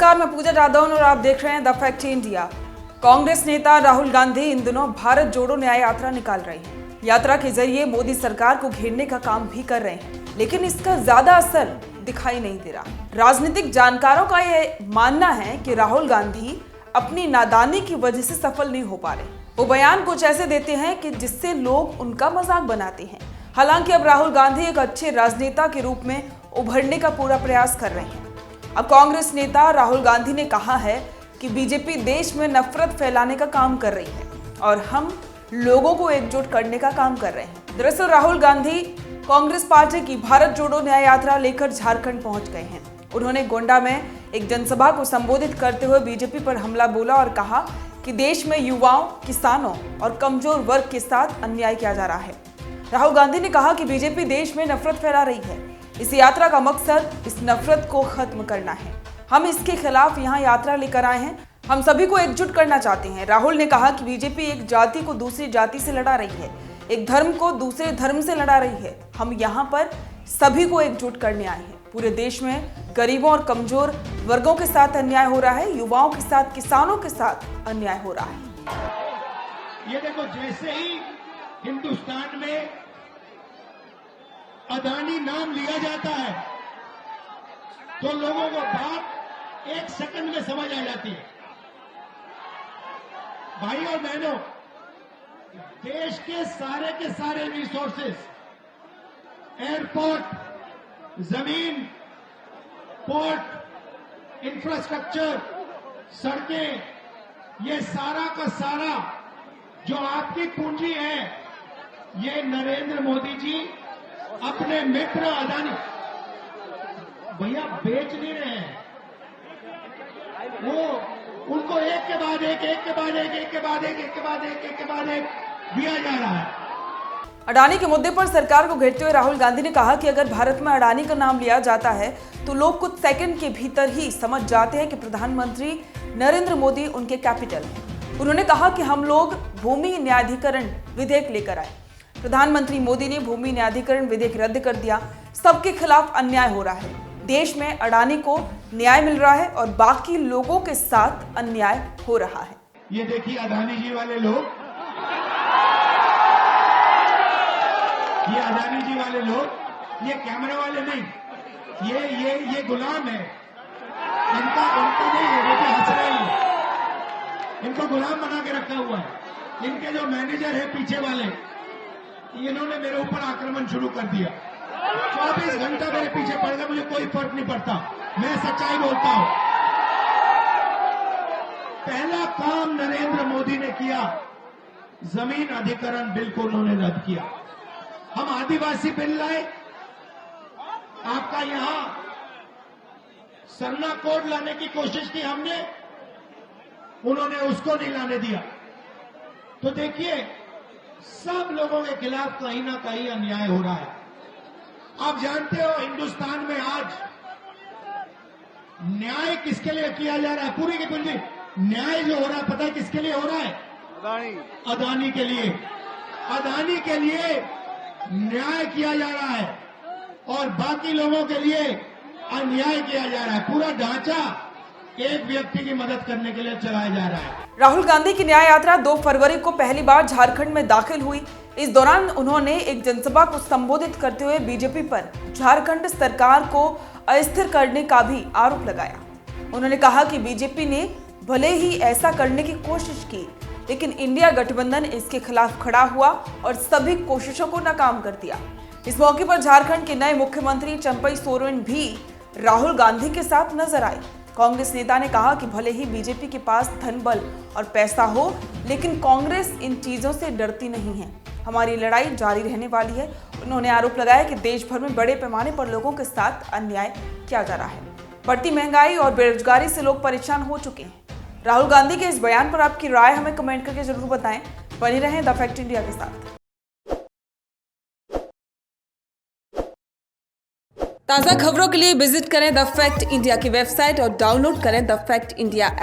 नमस्कार, मैं पूजा जादव और आप देख रहे हैं द फैक्ट इंडिया। कांग्रेस नेता राहुल गांधी इन दिनों भारत जोड़ो न्याय यात्रा निकाल रहे हैं। यात्रा के जरिए मोदी सरकार को घेरने का काम भी कर रहे हैं, लेकिन इसका ज्यादा असर दिखाई नहीं दे रहा। राजनीतिक जानकारों का यह मानना है कि राहुल गांधी अपनी नादानी की वजह से सफल नहीं हो पा रहे। वो बयान कुछ ऐसे देते हैं कि जिससे लोग उनका मजाक बनाते हैं। हालांकि अब राहुल गांधी एक अच्छे राजनेता के रूप में उभरने का पूरा प्रयास कर रहे हैं। अब कांग्रेस नेता राहुल गांधी ने कहा है कि बीजेपी देश में नफरत फैलाने का काम कर रही है और हम लोगों को एकजुट करने का काम कर रहे हैं। दरअसल राहुल गांधी कांग्रेस पार्टी की भारत जोड़ो न्याय यात्रा लेकर झारखंड पहुंच गए हैं। उन्होंने गोंडा में एक जनसभा को संबोधित करते हुए बीजेपी पर हमला बोला और कहा कि देश में युवाओं, किसानों और कमजोर वर्ग के साथ अन्याय किया जा रहा है। राहुल गांधी ने कहा कि बीजेपी देश में नफरत फैला रही है। इस यात्रा का मकसद इस नफरत को खत्म करना है। हम इसके खिलाफ यहाँ यात्रा लेकर आए हैं। हम सभी को एकजुट करना चाहते हैं। राहुल ने कहा कि बीजेपी एक जाति को दूसरी जाति से लड़ा रही है, एक धर्म को दूसरे धर्म से लड़ा रही है। हम यहाँ पर सभी को एकजुट करने आए हैं। पूरे देश में गरीबों और कमजोर वर्गों के साथ अन्याय हो रहा है, युवाओं के साथ, किसानों के साथ अन्याय हो रहा है। ये देखो, जैसे ही हिंदुस्तान में अदानी नाम लिया जाता है तो लोगों को बात एक सेकंड में समझ आ जाती है। भाई और बहनों, देश के सारे रिसोर्सेस, एयरपोर्ट, जमीन, पोर्ट, इंफ्रास्ट्रक्चर, सड़कें, ये सारा का सारा जो आपकी पूंजी है, ये नरेंद्र मोदी जी अपने मित्र अदानी भैया बेच नहीं रहे हैं। वो उनको एक के बाद एक दिया जा रहा है। अडानी के मुद्दे पर सरकार को घेरते हुए राहुल गांधी ने कहा कि अगर भारत में अडानी का नाम लिया जाता है तो लोग कुछ सेकंड के भीतर ही समझ जाते हैं कि प्रधानमंत्री नरेंद्र मोदी उनके कैपिटल हैं। उन्होंने कहा कि हम लोग भूमि न्यायाधिकरण विधेयक लेकर आए। प्रधानमंत्री मोदी ने भूमि न्यायाधिकरण विधेयक रद्द कर दिया। सबके खिलाफ अन्याय हो रहा है। देश में अडानी को न्याय मिल रहा है और बाकी लोगों के साथ अन्याय हो रहा है। ये देखिए अडानी जी वाले लोग, ये कैमरे वाले नहीं, ये गुलाम है। इनका नहीं है, देखिए हंस रहे हैं। इनको गुलाम बना के रखा हुआ है। इनके जो मैनेजर है पीछे वाले, इन्होंने मेरे ऊपर आक्रमण शुरू कर दिया। 24 घंटा मेरे पीछे पड़ गए, मुझे कोई फर्क नहीं पड़ता। मैं सच्चाई बोलता हूं। पहला काम नरेंद्र मोदी ने किया, जमीन अधिग्रहण बिल को उन्होंने रद्द किया। हम आदिवासी बिल लाए, आपका यहां सरना कोड लाने की कोशिश की हमने, उन्होंने उसको नहीं लाने दिया। तो देखिए, सब लोगों के खिलाफ कहीं ना कहीं अन्याय हो रहा है। आप जानते हो हिंदुस्तान में आज न्याय किसके लिए किया जा रहा है? पूरी की पूरी न्याय जो हो रहा है, पता है किसके लिए हो रहा है? अदानी के लिए। अदानी के लिए न्याय किया जा रहा है और बाकी लोगों के लिए अन्याय किया जा रहा है। पूरा ढांचा एक व्यक्ति की मदद करने के लिए चलाया जा रहा है। राहुल गांधी की न्याय यात्रा 2 फरवरी को पहली बार झारखंड में दाखिल हुई। इस दौरान उन्होंने एक जनसभा को संबोधित करते हुए बीजेपी पर झारखंड सरकार को अस्थिर करने का भी आरोप लगाया। उन्होंने कहा कि बीजेपी ने भले ही ऐसा करने की कोशिश की, लेकिन इंडिया गठबंधन इसके खिलाफ खड़ा हुआ और सभी कोशिशों को नाकाम कर दिया। इस मौके पर झारखंड के नए मुख्यमंत्री चंपई सोरेन भी राहुल गांधी के साथ नजर आए। कांग्रेस नेता ने कहा कि भले ही बीजेपी के पास धन, बल और पैसा हो, लेकिन कांग्रेस इन चीजों से डरती नहीं है। हमारी लड़ाई जारी रहने वाली है। उन्होंने आरोप लगाया कि देश भर में बड़े पैमाने पर लोगों के साथ अन्याय किया जा रहा है। बढ़ती महंगाई और बेरोजगारी से लोग परेशान हो चुके हैं। राहुल गांधी के इस बयान पर आपकी राय हमें कमेंट करके जरूर बताएं। बने रहें द फैक्ट इंडिया के साथ। ताज़ा खबरों के लिए विजिट करें द फैक्ट इंडिया की वेबसाइट और डाउनलोड करें द फैक्ट इंडिया ऐप।